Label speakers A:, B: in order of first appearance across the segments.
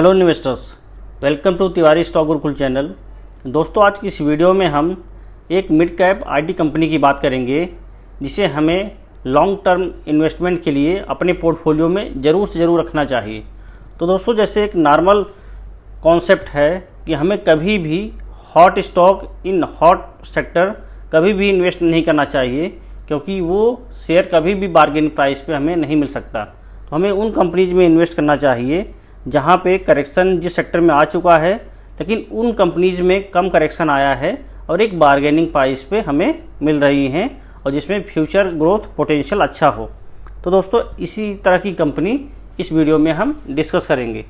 A: Hello investors, welcome to Tiwari stock Gurukul channel. दोस्तों, आज की इस वीडियो में हम एक मिड कैप आईटी कंपनी की बात करेंगे जिसे हमें लॉन्ग टर्म इन्वेस्टमेंट के लिए अपने पोर्टफोलियो में ज़रूर से ज़रूर रखना चाहिए। तो दोस्तों, जैसे एक नॉर्मल कॉन्सेप्ट है कि हमें कभी भी hot stock in hot sector कभी भी इन्वेस्ट नहीं करना चाहिए, क्योंकि वो शेयर कभी भी बार्गेन प्राइस पे हमें नहीं मिल सकता। तो हमें उन कंपनीज में इन्वेस्ट करना चाहिए जहाँ पे करेक्शन जिस सेक्टर में आ चुका है, लेकिन उन कंपनीज में कम करेक्शन आया है और एक बार्गेनिंग प्राइस पे हमें मिल रही हैं और जिसमें फ्यूचर ग्रोथ पोटेंशियल अच्छा हो। तो दोस्तों, इसी तरह की कंपनी इस वीडियो में हम डिस्कस करेंगे।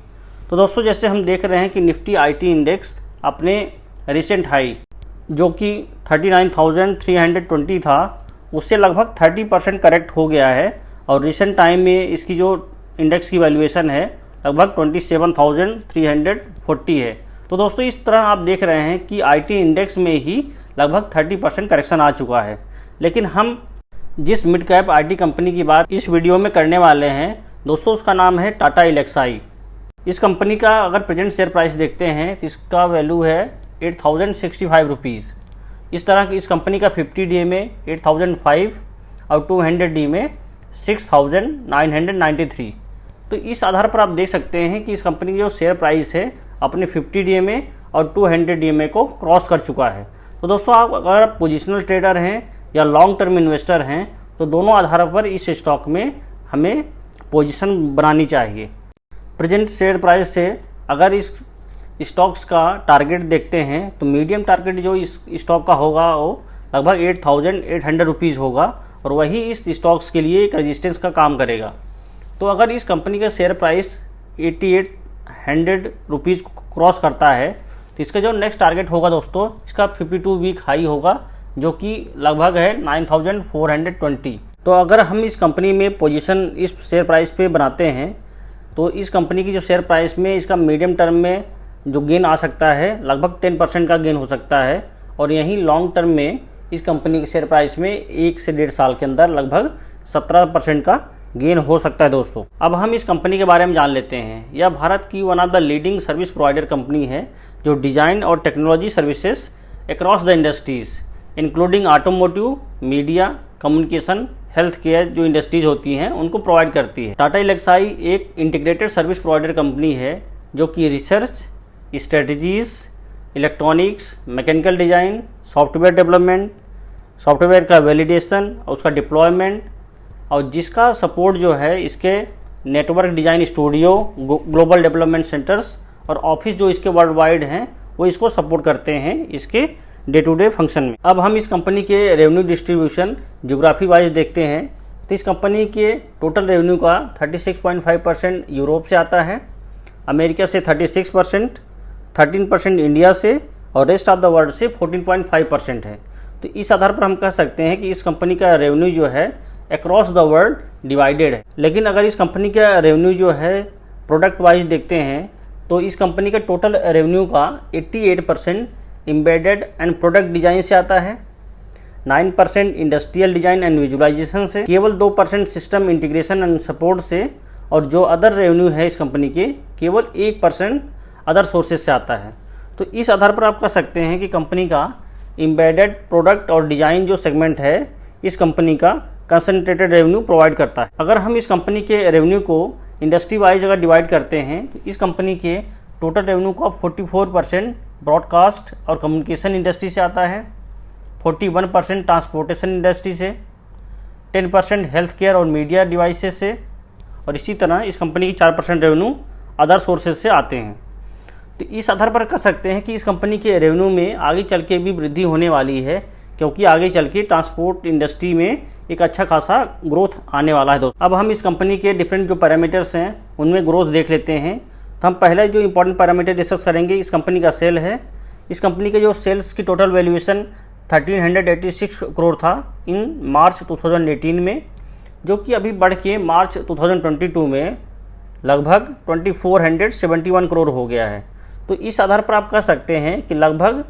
A: तो दोस्तों, जैसे हम देख रहे हैं कि निफ्टी आईटी इंडेक्स अपने रिसेंट हाई जो कि 39,320 था, उससे लगभग 30% करेक्ट हो गया है और रिसेंट टाइम में इसकी जो इंडेक्स की वैल्यूएशन है लगभग 27,340 है। तो दोस्तों, इस तरह आप देख रहे हैं कि आईटी इंडेक्स में ही लगभग 30% करेक्शन आ चुका है। लेकिन हम जिस मिड कैप आईटी कंपनी की बात इस वीडियो में करने वाले हैं दोस्तों, उसका नाम है टाटा एलेक्साई। इस कंपनी का अगर प्रेजेंट शेयर प्राइस देखते हैं तो इसका वैल्यू है 8,065 रुपीज़। इस तरह की इस कंपनी का 50 डे में 8,005 और 200 डे में 6,993। तो इस आधार पर आप देख सकते हैं कि इस कंपनी की जो शेयर प्राइस है अपने 50 डे में और 200 डे में को क्रॉस कर चुका है। तो दोस्तों, आप अगर पोजिशनल ट्रेडर हैं या लॉन्ग टर्म इन्वेस्टर हैं तो दोनों आधारों पर इस स्टॉक में हमें पोजीशन बनानी चाहिए। प्रेजेंट शेयर प्राइस से अगर इस स्टॉक्स का टारगेट देखते हैं तो मीडियम टारगेट जो इस स्टॉक का होगा वो लगभग 8,800 रुपीज़ होगा और वही इस स्टॉक्स के लिए एक रेजिस्टेंस का काम करेगा। तो अगर इस कंपनी का शेयर प्राइस 8,800 रुपीज़ क्रॉस करता है तो इसका जो नेक्स्ट टारगेट होगा दोस्तों, इसका 52 वीक हाई होगा जो कि लगभग है 9,420। तो अगर हम इस कंपनी में पोजीशन इस शेयर प्राइस पे बनाते हैं तो इस कंपनी की जो शेयर प्राइस में इसका मीडियम टर्म में जो गेन आ सकता है लगभग 10% का गेन हो सकता है और यहीं लॉन्ग टर्म में इस कंपनी के शेयर प्राइस में 1 से 1.5 साल के अंदर लगभग 17% का गेन हो सकता है। दोस्तों, अब हम इस कंपनी के बारे में जान लेते हैं। यह भारत की one of the leading service provider company है जो डिज़ाइन और technology services across the industries including automotive, media, communication, health care जो इंडस्ट्रीज होती हैं उनको प्रोवाइड करती है। टाटा एलेक्साई एक इंटीग्रेटेड सर्विस प्रोवाइडर कंपनी है जो कि research, strategies, electronics, mechanical design, software development, software का वैलिडेशन और उसका डिप्लॉयमेंट और जिसका सपोर्ट जो है इसके network design studio, global development centres और ऑफिस जो इसके वर्ल्ड वाइड हैं वो इसको सपोर्ट करते हैं इसके डे टू डे फंक्शन में। अब हम इस कंपनी के रेवेन्यू डिस्ट्रीब्यूशन ज्योग्राफी वाइज देखते हैं तो इस कंपनी के टोटल रेवेन्यू का 36.5% यूरोप से आता है, अमेरिका से 36%, 13% इंडिया से और रेस्ट ऑफ द वर्ल्ड से 14.5% है। तो इस आधार पर हम कह सकते हैं कि इस कंपनी का रेवेन्यू जो है अक्रॉस द वर्ल्ड डिवाइडेड है। लेकिन अगर इस कंपनी का रेवेन्यू जो है प्रोडक्ट वाइज देखते हैं तो इस कंपनी का टोटल रेवेन्यू का 88% एम्बेडेड एंड प्रोडक्ट डिजाइन से आता है, 9% इंडस्ट्रियल डिजाइन एंड विजुअलाइजेशन से, केवल 2% सिस्टम इंटीग्रेशन एंड सपोर्ट से और जो अदर रेवेन्यू है इस कंपनी के केवल 1% अदर सोर्सेज से आता है। तो इस आधार पर आप कह सकते हैं कि कंपनी का एम्बेडेड प्रोडक्ट और डिजाइन जो सेगमेंट है इस कंपनी का कंसंट्रेटेड रेवेन्यू प्रोवाइड करता है। अगर हम इस कंपनी के रेवेन्यू को इंडस्ट्री वाइज अगर डिवाइड करते हैं तो इस कंपनी के टोटल रेवेन्यू का 44% ब्रॉडकास्ट और कम्युनिकेशन इंडस्ट्री से आता है, 41% ट्रांसपोर्टेशन इंडस्ट्री से, 10% हेल्थ केयर और मीडिया डिवाइसेस से और इसी तरह इस कंपनी की 4% रेवेन्यू अदर सोर्सेज से आते हैं। तो इस आधार पर कह सकते हैं कि इस कंपनी के रेवेन्यू में आगे चल के भी वृद्धि होने वाली है, क्योंकि आगे चल के ट्रांसपोर्ट इंडस्ट्री में एक अच्छा खासा ग्रोथ आने वाला है। दोस्तों, अब हम इस कंपनी के डिफरेंट जो पैरामीटर्स हैं उनमें ग्रोथ देख लेते हैं। तो हम पहले जो इंपॉर्टेंट पैरामीटर डिस्कस करेंगे इस कंपनी का सेल है। इस कंपनी के जो सेल्स की टोटल वैल्यूएशन 1386 करोड़ था इन मार्च 2018 में, जो कि अभी बढ़ के मार्च 2022 में लगभग 2471 करोड़ हो गया है। तो इस आधार पर आप कह सकते हैं कि लगभग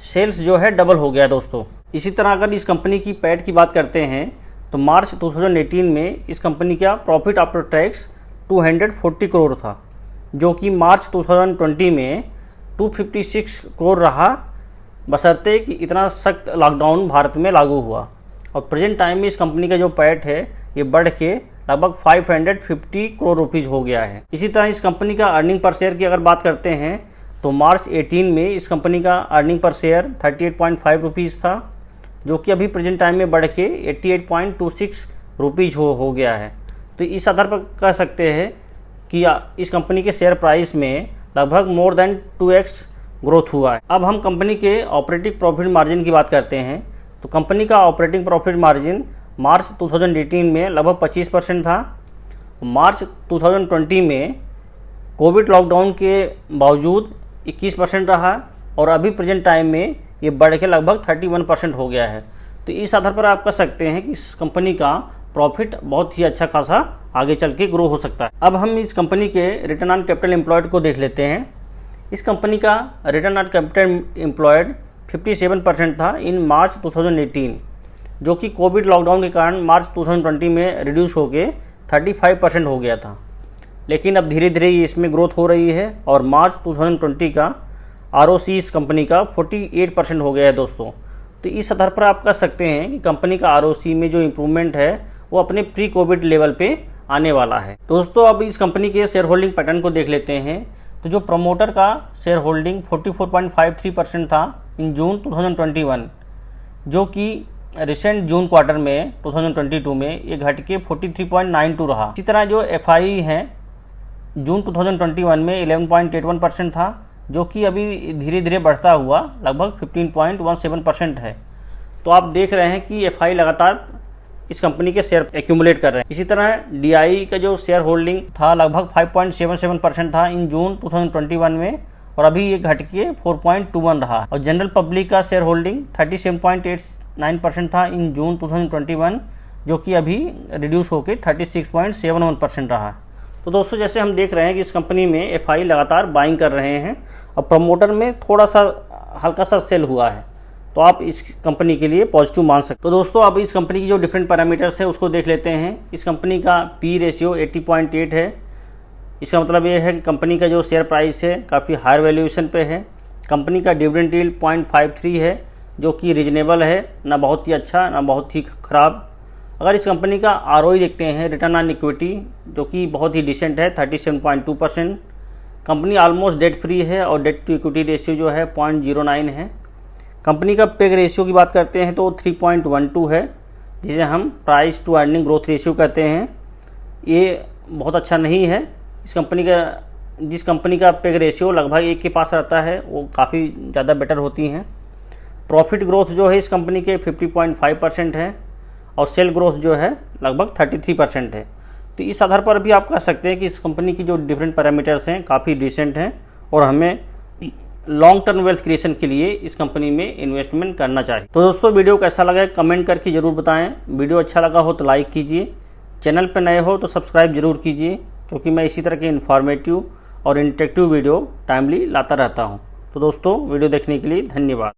A: सेल्स जो है डबल हो गया दोस्तों। इसी तरह अगर इस कंपनी की पैट की बात करते हैं तो मार्च 2018 में इस कंपनी का प्रॉफिट आफ्टर टैक्स 240 करोड़ था, जो कि मार्च 2020 में 256 करोड़ रहा, बशर्ते कि इतना सख्त लॉकडाउन भारत में लागू हुआ। और प्रेजेंट टाइम में इस कंपनी का जो पैट है ये बढ़ के लगभग 550 करोड़ रुपीज़ हो गया है। इसी तरह इस कंपनी का अर्निंग पर शेयर की अगर बात करते हैं तो मार्च 18 में इस कंपनी का अर्निंग पर शेयर 38.5 रुपीज़ था, जो कि अभी प्रेजेंट टाइम में बढ़ के 88.26 रुपीज़ हो गया है। तो इस आधार पर कह सकते हैं कि इस कंपनी के शेयर प्राइस में लगभग मोर देन 2x ग्रोथ हुआ है। अब हम कंपनी के ऑपरेटिंग प्रॉफिट मार्जिन की बात करते हैं तो कंपनी का ऑपरेटिंग प्रॉफिट मार्जिन मार्च 2018 में लगभग 25% था। मार्च 2020 में कोविड लॉकडाउन के बावजूद 21% रहा और अभी प्रेजेंट टाइम में ये बढ़ के लगभग 31% हो गया है। तो इस आधार पर आप कह सकते हैं कि इस कंपनी का प्रॉफिट बहुत ही अच्छा खासा आगे चल के ग्रो हो सकता है। अब हम इस कंपनी के रिटर्न ऑन कैपिटल एम्प्लॉयड को देख लेते हैं। इस कंपनी का रिटर्न ऑन कैपिटल एम्प्लॉयड 57% था इन मार्च 2018, जो कि कोविड लॉकडाउन के कारण मार्च 2020 में रिड्यूस होके 35% हो गया था। लेकिन अब धीरे धीरे इसमें ग्रोथ हो रही है और मार्च 2020 का ROC इस कंपनी का 48% हो गया है दोस्तों। तो इस आधार पर आप कह सकते हैं कि कंपनी का ROC में जो इम्प्रूवमेंट है वो अपने प्री कोविड लेवल पे आने वाला है। दोस्तों अब इस कंपनी के शेयर होल्डिंग पैटर्न को देख लेते हैं। तो जो प्रमोटर का शेयर होल्डिंग 44.53% था इन जून 2021, जो कि रिसेंट जून क्वार्टर में 2022 में ये घट के 43.92 रहा। इसी तरह जो FI है जून 2021 में 11.81% था, जो कि अभी धीरे धीरे बढ़ता हुआ लगभग 15.17% है। तो आप देख रहे हैं कि FI लगातार इस कंपनी के शेयर एक्यूमुलेट कर रहे हैं। इसी तरह DI का जो शेयर होल्डिंग था लगभग 5.77% था इन जून 2021 में और अभी ये घट के 4.21 रहा। और जनरल पब्लिक का शेयर होल्डिंग 37.89% था इन जून 2021, जो कि अभी रिड्यूस होकर 36.71% रहा। तो दोस्तों जैसे हम देख रहे हैं कि इस कंपनी में FI लगातार बाइंग कर रहे हैं और प्रमोटर में थोड़ा सा हल्का सा सेल हुआ है, तो आप इस कंपनी के लिए पॉजिटिव मान सकते। तो दोस्तों अब इस कंपनी की जो डिफरेंट पैरामीटर्स है उसको देख लेते हैं। इस कंपनी का P रेशियो 80.8 है। इसका मतलब ये है कि कंपनी का जो शेयर प्राइस है काफ़ी हायर वैल्यूएशन पे है। कंपनी का डिविडेंड यील्ड 0.53 है, जो कि रीजनेबल है, ना बहुत ही अच्छा ना बहुत ही ख़राब। अगर इस कंपनी का ROE देखते हैं, रिटर्न ऑन इक्विटी, जो कि बहुत ही डिसेंट है 37.2%। कंपनी ऑलमोस्ट डेट फ्री है और डेट टू इक्विटी रेशियो जो है 0.09 है। कंपनी का पेग रेशियो की बात करते हैं तो 3.12 है, जिसे हम price to earning growth ratio कहते हैं। ये बहुत अच्छा नहीं है। जिस कंपनी का पेग रेशियो लगभग 1 के पास रहता है वो काफ़ी ज़्यादा बेटर होती हैं। प्रॉफिट ग्रोथ जो है इस कंपनी के 50.5% है और सेल ग्रोथ जो है लगभग 33% है। तो इस आधार पर भी आप कह सकते हैं कि इस कंपनी की जो डिफरेंट पैरामीटर्स हैं काफ़ी डिसेंट हैं और हमें लॉन्ग टर्म वेल्थ क्रिएशन के लिए इस कंपनी में इन्वेस्टमेंट करना चाहिए। तो दोस्तों वीडियो कैसा लगा कमेंट करके ज़रूर बताएं। वीडियो अच्छा लगा हो तो लाइक कीजिए, चैनल पर नए हो तो सब्सक्राइब जरूर कीजिए, क्योंकि मैं इसी तरह के इन्फॉर्मेटिव और इंटरेक्टिव वीडियो टाइमली लाता रहता हूं। तो दोस्तों वीडियो देखने के लिए धन्यवाद।